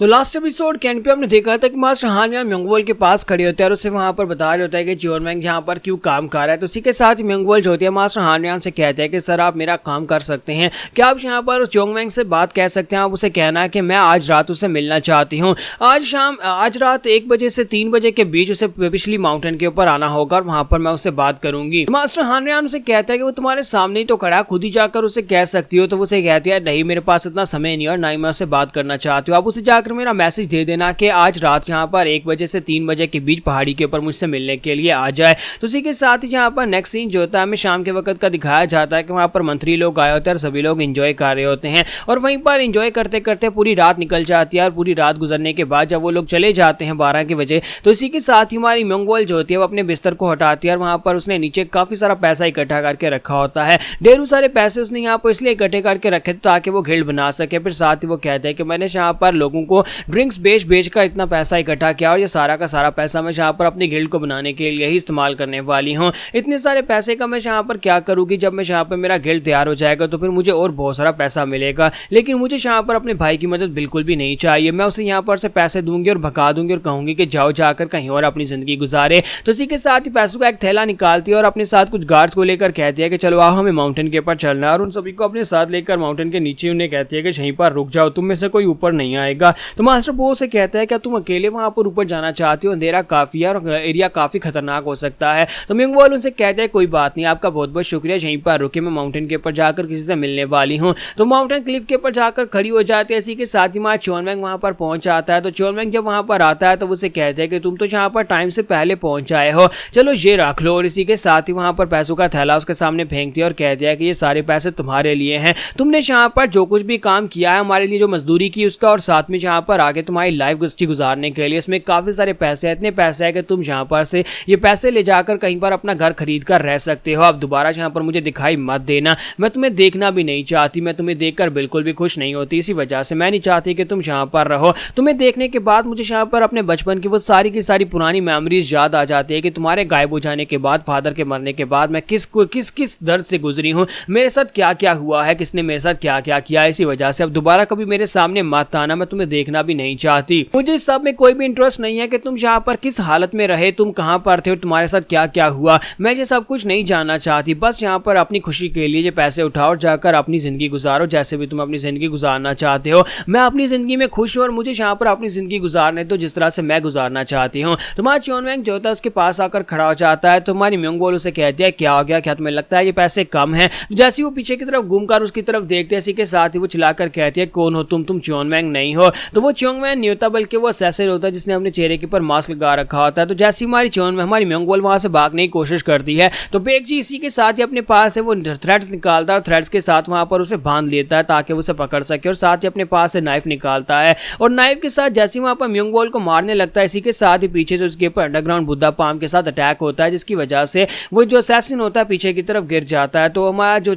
तो last episode के and पे हमने देखा था कि मास्टर हान यार म्योंगवॉल के पास खड़े होते हैं और उसे वहां पर बता रहे होता है कि जियोन वैंग यहाँ पर क्यों काम कर रहा है। तो उसी के साथ ही म्योंगवॉल जो होती है मास्टर हान यान से कहते हैं कि सर आप मेरा काम कर सकते हैं, क्या आप यहाँ पर जियोन वैंग से बात कह सकते हैं। आप उसे कहना है कि मैं आज रात उसे मिलना चाहती हूँ, आज रात 1 बजे से 3 बजे के बीच उसे पिछली माउंटेन के ऊपर आना होगा और वहां पर मैं उससे बात करूंगी। मास्टर हान यान उसे कहता है कि वो तुम्हारे सामने ही तो खड़ा, खुद ही जाकर उसे कह सकती हो। तो वो उसे कहती है नहीं मेरे पास इतना समय नहीं और ना ही मैं उससे बात करना चाहती हूँ, आप उसे जाकर मेरा मैसेज दे देना कि आज रात यहाँ पर 1 बजे से 3 बजे के बीच पहाड़ी के ऊपर मुझसे मिलने के लिए आ जाए। तो उसी के साथ ही यहाँ पर नेक्स्ट सीन जो होता है हमें शाम के वक्त का दिखाया जाता है कि वहाँ पर मंत्री लोग आए होते हैं और सभी लोग एंजॉय कर रहे होते हैं और वहीं पर एंजॉय करते करते पूरी रात निकल जाती है। और पूरी रात गुजरने के बाद जब वो लोग चले जाते हैं 12 के बजे, तो इसी के साथ ही हमारी म्योंगवॉल जो होती है वो अपने बिस्तर को हटाती है और वहाँ पर उसने नीचे काफी सारा पैसा इकट्ठा करके रखा होता है। ढेरों सारे पैसे उसने यहाँ पर इसलिए इकट्ठे करके रखे ताकि वो गिल्ड बना सके। फिर साथ ही वो कहते हैं कि मैंने यहाँ पर लोगों को ड्रिंक्स बेच कर इतना पैसा इकट्ठा किया और ये सारा का सारा पैसा मैं यहाँ पर अपनी गिल्ड को बनाने के लिए ही इस्तेमाल करने वाली हूँ। इतने सारे पैसे का मैं यहाँ पर क्या करूँगी, जब मैं यहाँ पर मेरा गिल्ड तैयार हो जाएगा तो फिर मुझे और बहुत सारा पैसा मिलेगा, लेकिन मुझे यहाँ पर अपने भाई की मदद बिल्कुल भी नहीं चाहिए। मैं उसे यहाँ पर से पैसे दूंगी और भगा दूंगी और कहूंगी कि जाओ जाकर कहीं और अपनी जिंदगी गुजारे। तो इसी के साथ ही पैसों का एक थैला निकालती है और अपने साथ कुछ गार्ड्स को लेकर कहती है कि चलो आओ हमें माउंटेन के ऊपर चलना है और उन सभी को अपने साथ लेकर माउंटेन के नीचे उन्हें कहती है कि यहीं पर रुक जाओ, तुम में से कोई ऊपर नहीं आएगा। तो मास्टर बो से कहता है क्या तुम अकेले वहां पर ऊपर जाना चाहती हो, अंधेरा काफी है और एरिया काफी खतरनाक हो सकता है। तो म्योंगवॉल उनसे कहते हैं कोई बात नहीं, आपका बहुत बहुत शुक्रिया, यहीं पर रुके, मैं माउंटेन के ऊपर जाकर किसी से मिलने वाली हूँ। तो माउंटेन क्लिफ के ऊपर जाकर खड़ी हो जाती है। इसी के साथ ही वहां जियोन वैंग वहां पर पहुंच जाता है। तो जियोन वैंग जब वहां पर आता है तो उसे कहते हैं कि तुम तो यहाँ पर टाइम से पहले पहुंच आए हो, चलो ये रख लो। और इसी के साथ ही वहां पर पैसों का थैला उसके सामने फेंकती है और कहती है कि ये सारे पैसे तुम्हारे लिए हैं, तुमने यहाँ पर जो कुछ भी काम किया है हमारे लिए, जो मजदूरी की उसका, और साथ में यहाँ पर आगे तुम्हारी लाइफ गुजारने के लिए इसमें काफी सारे पैसे हैं, इतने पैसे हैं कि तुम यहाँ पर से ये पैसे ले जाकर कहीं पर अपना घर खरीद कर रह सकते हो। आप दोबारा यहाँ पर मुझे दिखाई मत देना, मैं तुम्हें देखना भी नहीं चाहती, मैं तुम्हें देखकर बिल्कुल भी खुश नहीं होती, इसी वजह से मैं नहीं चाहती कि तुम यहाँ पर रहो। तुम्हें देखने के बाद मुझे यहाँ पर अपने बचपन की वो सारी की सारी पुरानी मेमोरीज याद आ जाती है कि तुम्हारे गायब हो जाने के बाद, फादर के मरने के बाद मैं किस दर्द से गुजरी हूँ, मेरे साथ क्या क्या हुआ है, किसने मेरे साथ क्या क्या किया। इसी वजह से अब दोबारा कभी मेरे सामने मत आना, मैं तुम्हें देखना भी नहीं चाहती। मुझे इस सब में कोई भी इंटरेस्ट नहीं है कि तुम यहाँ पर किस हालत में रहे, तुम कहाँ पर थे और तुम्हारे साथ क्या क्या हुआ, मैं ये सब कुछ नहीं जानना चाहती। बस यहाँ पर अपनी खुशी के लिए ये पैसे उठाओ और जाकर अपनी जिंदगी गुजारो, जैसे भी तुम अपनी जिंदगी गुजारना चाहते हो। मैं अपनी जिंदगी में खुश हूँ और मुझे यहाँ पर अपनी जिंदगी गुजारने दो जिस तरह से मैं गुजारना चाहती हूँ। तुम्हारा जियोन वैंग जो होता है उसके पास आकर खड़ा हो जाता है। तुम्हारी म्योंगवॉल उसे कहती है क्या हो गया, क्या तुम्हें लगता है ये पैसे कम है। जैसे वो पीछे की तरफ घूमकर उसकी तरफ देखते हैं, इसी के साथ ही वो चिल्लाकर कहती है कौन हो तुम जियोन वैंग नहीं हो। तो वो जियोन वैंग नहीं होता बल्कि वो असैसिन होता है जिसने अपने चेहरे के ऊपर मास्क लगा रखा होता है। तो जैसे हमारी म्योंगवॉल वहां से भागने की कोशिश करती है तो बेग जी इसी के साथ ही अपने पास से वो थ्रेड्स निकालता है और थ्रेड्स के साथ वहां पर उसे बांध लेता है ताकि वो उसे पकड़ सके, और साथ ही अपने पास से नाइफ निकालता है और नाइफ के साथ जैसे वहां पर म्योंगवॉल को मारने लगता है, इसी के साथ ही पीछे से उसके ऊपर अंडरग्राउंड बुद्धा पाम के साथ अटैक होता है, जिसकी वजह से वो जो असैसिन होता है पीछे की तरफ गिर जाता है। तो हमारा जो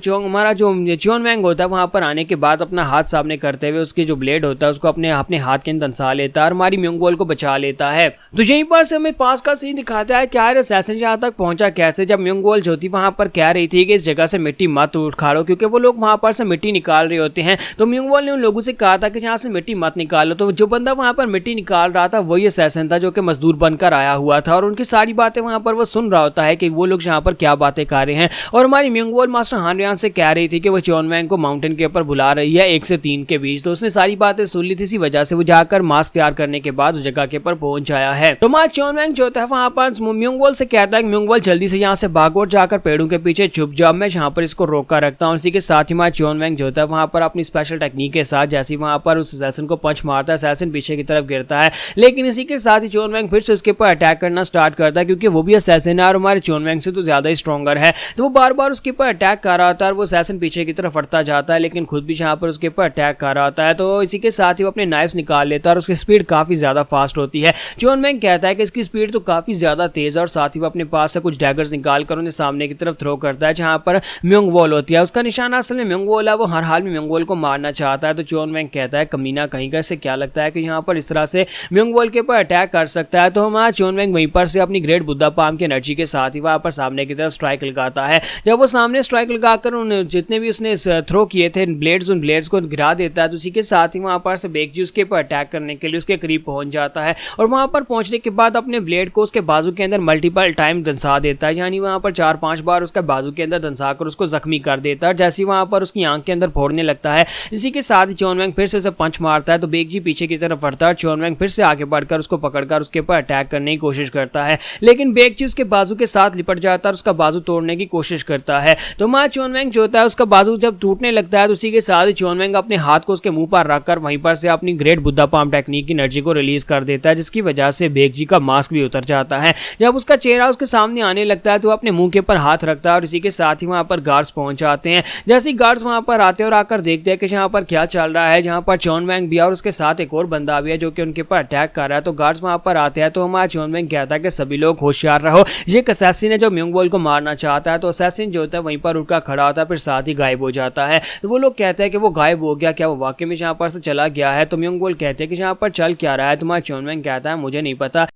जियोन वैंग होता है वहां पर आने के बाद अपना हाथ सामने करते हुए उसके जो ब्लेड होता है उसको अपने हाथ के अंदर दंसा लेता है और हमारी म्योंगवॉल को बचा लेता है। तो यहीं पर से हमें पास का सीन दिखाता है क्या असैसिन यहाँ तक पहुंचा कैसे, जब म्योंगवॉल जो थी वहां पर कह रही थी कि इस जगह से मिट्टी मत उखाड़ो क्योंकि वो लोग वहां पर से मिट्टी निकाल रहे होते हैं। तो म्योंगवॉल ने उन लोगों से कहा था कि यहाँ से मिट्टी मत निकालो। तो जो बंदा वहां पर मिट्टी निकाल रहा था वही असैसिन था जो कि मजदूर बनकर आया हुआ था और उनकी सारी बातें वहां पर वो सुन रहा होता है कि वो लोग यहाँ पर क्या बातें कर रहे हैं। और हमारी म्योंगवॉल मास्टर हान यान से कह रही थी कि वो जियोन वैंग को माउंटेन के ऊपर बुला रही है 1 से 3 के बीच। तो उसने सारी बातें सुन ली थी, इसी वजह से वो जाकर मास्क तैयार करने के बाद उस जगह के ऊपर पहुंच आया है। तो हमारा जियोन वैंग जो होता है वहां पर म्योंगवॉल से कहता है कि म्योंगवॉल जल्दी से यहाँ से भागो और जाकर पेड़ों के पीछे छुप जाओ, मैं यहाँ पर इसको रोका रखता हूँ। इसी के साथ ही हमारा जियोन वैंग जो होता है वहां पर अपनी स्पेशल टेक्निक के साथ जैसे वहां पर उस असैसिन को पंच मारता है, असैसिन पीछे की तरफ गिरता है, लेकिन इसी के साथ ही जियोन वैंग फिर से उसके ऊपर अटैक करना स्टार्ट करता है क्योंकि वो भी असैसिन है और हमारे जियोन वैंग से तो ज्यादा ही स्ट्रॉन्गर है। तो वो बार बार उसके ऊपर अटैक कर रहा होता है और वो असैसिन पीछे की तरफ हटता जाता है लेकिन खुद भी यहाँ पर उसके ऊपर अटैक कर रहा होता है। तो इसी के साथ ही वो अपने नाइफ्स निकाल लेता है और उसकी स्पीड काफी ज्यादा फास्ट होती है। जियोन वैंग कहता है कि इसकी स्पीड तो काफी ज्यादा तेज है और साथ ही वो अपने पास से कुछ डैगर्स निकाल कर उन्हें सामने की तरफ थ्रो करता है जहां पर म्योंगवॉल होती है। उसका निशाना असल में म्योंगवॉल है, वो हर हाल में म्योंगवॉल को मारना चाहता है। तो जियोन वैंग कहता है कमीना कहीं का, इससे क्या लगता है कि यहाँ पर इस तरह से म्योंगवॉल के ऊपर अटैक कर सकता है। तो हमारा जियोन वैंग वहीं पर से अपनी ग्रेट बुद्धा पाम की एनर्जी के साथ ही वहां पर सामने की तरफ स्ट्राइक लगाता है। जब वो सामने स्ट्राइक लगाकर उन जितने भी उसने थ्रो किए थे ब्लेड्स, उन ब्लेड्स को गिरा देता है। तो उसी के साथ ही वहां पर से बेग जी उसके ऊपर अटैक करने के लिए उसके करीब पहुंच जाता है और वहां पर पहुंचने के बाद अपने ब्लेड को उसके बाजू के अंदर मल्टीपल टाइम दंसा देता है, यानी वहां पर 4-5 बार उसका बाजू के अंदर दंसाकर उसको जख्मी कर देता है। जैसे ही वहां पर उसकी आंख के अंदर फोड़ने लगता है, इसी के साथ चॉन वैंग फिर से उसे पंच मारता है तो बेगजी पीछे की तरफ बढ़ता है। चॉन वैंग फिर से आगे बढ़कर उसको पकड़कर उसके ऊपर अटैक करने की कोशिश करता है, लेकिन बेगजी उसके बाजू के साथ लिपट जाता है और उसका बाजू तोड़ने की कोशिश करता है। तो मां चॉन वैंग जो होता है उसका बाजू जब टूटने लगता है तो उसी के साथ चॉन वैंग अपने हाथ को उसके मुंह पर रखकर वहीं पर से अपनी ग्रेट बुद्धा पाम टेक्निक की एनर्जी को रिलीज कर देता है, जिसकी वजह से बेगजी का मास्क भी उतर जाता है। जब उसका चेहरा उसके सामने आने लगता है तो अपने मुंह के ऊपर हाथ रखता है और इसी के साथ ही वहां पर गार्ड्स पहुंच जाते हैं। जैसे ही गार्ड्स वहां पर आते हैं और आकर देखते हैं कि यहाँ पर क्या चल रहा है, जहां पर चॉन वैंग भी और उसके साथ एक और बंदा भी है जो कि उनके ऊपर अटैक कर रहा है। तो गार्ड्स वहां पर आते हैं तो हमारा चॉन वैंग कहता है कि सभी लोग होशियार रहो, ये एक असैसिन है जो म्योंगबोल को मारना चाहता है। तो असैसिन जो होता है वहीं पर उठकर खड़ा होता है, फिर साथ ही गायब हो जाता है। तो वो लोग कहते हैं कि वो गायब हो गया, क्या वो वाकई में यहाँ पर से चला गया है? तो म्योंगबोल कहते हैं कि यहाँ पर चल क्या रहा है? तुम्हारा चॉन वैंग कहता है मुझे नहीं पता।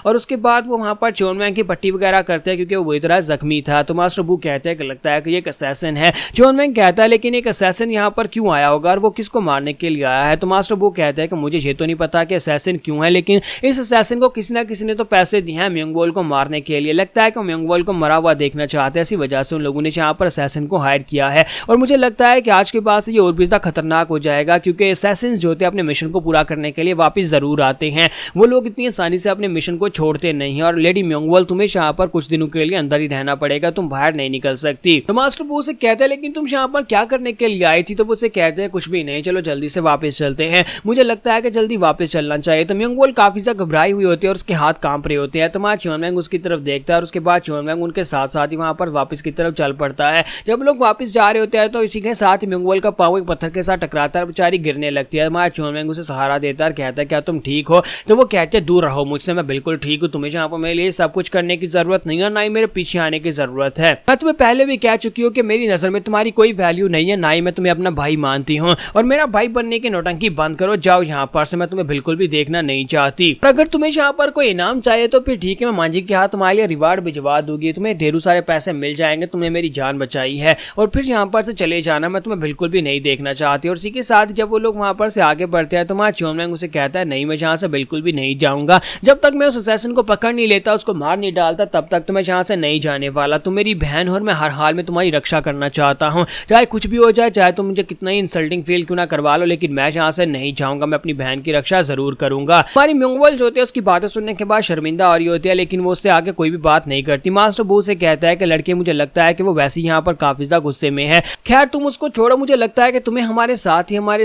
और उसके बाद वो वहां पर चॉन वैंग की पट्टी वगैरह करते हैं क्योंकि वो बुरी तरह जख्मी था। तो मास्टर बू कहते हैं कि लगता है कि ये एक असैसिन है। चॉन वैंग कहता है लेकिन एक असैसिन यहाँ पर क्यों आया होगा और वो किसको मारने के लिए आया है? तो मास्टर बू कहते हैं कि मुझे ये तो नहीं पता कि असैसिन क्यों है, लेकिन इस असैसिन को किसी ना किसी ने तो पैसे दिए हैं म्योंगबोल को मारने के लिए। लगता है कि म्योंगबोल को मरा हुआ देखना चाहते हैं, इसी वजह से उन लोगों ने यहाँ पर असैसिन को हायर किया है। और मुझे लगता है कि आज के बाद से ये और भी ज्यादा खतरनाक हो जाएगा क्योंकि असैसिन जो होते हैं अपने मिशन को पूरा करने के लिए वापस जरूर आते हैं। वो लोग इतनी आसानी से अपने मिशन को छोड़ते नहीं और लेडी म्योंगबोल तुम्हें यहाँ पर कुछ दिनों के लिए अंदर ही रहना पड़ेगा, तुम बाहर नहीं निकल सकती। तो मास्टर बू से कहते हैं लेकिन तुम यहाँ पर क्या करने के लिए आई थी? तो वो उसे कहते हैं कुछ भी नहीं, चलो जल्दी से वापस चलते हैं, मुझे लगता है कि जल्दी वापस चलना चाहिए। तो म्योंगबोल काफी ज्यादा घबराई हुई होती है और उसके हाथ कांप रहे होते हैं। तो मां चॉन वैंग उसकी तरफ देखता है और उसके बाद चॉन वैंग उनके साथ साथ ही वहां पर वापस की तरफ चल पड़ता है। जब लोग वापस जा रहे होते हैं तो इसी के साथ ही म्योंगबोल का पांव एक पत्थर के साथ टकराता है, बेचारी गिरने लगती है। मां चॉन वैंग उसे सहारा देता है और कहता है क्या तुम ठीक हो? तो वो कहते हैं दूर रहो मुझसे, मैं बिल्कुल ठीक हूँ, तुम्हें यहाँ पर मेरे लिए सब कुछ करने की जरूरत नहीं है, ना ही मेरे पीछे आने की जरूरत है। मैं तुम्हें पहले भी कह चुकी हूँ कि मेरी नजर में तुम्हारी कोई वैल्यू नहीं है, ना ही मैं तुम्हें अपना भाई मानती हूँ और मेरा भाई बनने की नौटंकी बंद करो, जाओ यहाँ पर से, मैं तुम्हें बिल्कुल भी देखना नहीं चाहती। और अगर तुम्हें यहाँ पर कोई इनाम चाहिए तो फिर ठीक है, मैं मांझी के हाथ तुम्हारे लिए रिवार्ड भिजवा दूंगी, तुम्हें ढेरों सारे पैसे मिल जाएंगे, तुमने मेरी जान बचाई है और फिर यहाँ पर से चले जाना, मैं तुम्हें बिल्कुल भी नहीं देखना चाहती। और इसी के साथ जब वो लोग वहां पर से आगे बढ़ते हैं तो वहां चॉन वैंग उसे कहता है नहीं, मैं यहाँ से बिल्कुल भी नहीं जाऊंगा, जब तक मैं उस असैसिन को पकड़ नहीं लेता, उसको मार नहीं डालता, तब तक तो मैं यहाँ से नहीं जाने वाला। तुम मेरी बहन हो और मैं हर हाल में तुम्हारी रक्षा करना चाहता हूँ, चाहे कुछ भी हो जाए, चाहे तुम मुझे कितना ही इंसल्टिंग फील क्यों ना करवा लो, लेकिन मैं यहाँ से नहीं जाऊंगा, मैं अपनी बहन की रक्षा जरूर करूंगा। हमारी म्योंगबोल जो होती है उसकी बातें सुनने के बाद शर्मिंदा हो रही होती है, लेकिन वो उससे आगे कोई भी बात नहीं करती। मास्टर बू से कहता है कि लड़के मुझे लगता है कि वो वैसे ही यहाँ पर काफी ज्यादा गुस्से में है, खैर तुम उसको छोड़ो, मुझे लगता है कि तुम्हें हमारे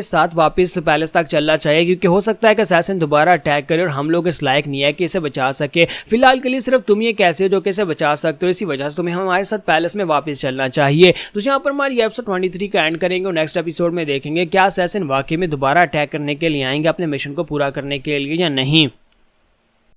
साथ वापस पैलेस तक चलना चाहिए क्योंकि हो सकता है कि असैसिन दोबारा अटैक करे और हम लोग इस लायक नहीं है कि इसे बचा सके। फिलहाल के लिए सिर्फ तुम ये कैसे हो जो कि इसे बचा सकते हो, इसी वजह से तुम्हें हमारे साथ पैलेस में वापस चलना चाहिए। तो यहाँ पर हमारी एपिसोड 23 का एंड करेंगे और नेक्स्ट एपिसोड में देखेंगे क्या असैसिन वाकई में दोबारा अटैक करने के लिए आएंगे अपने मिशन को पूरा करने के लिए या नहीं।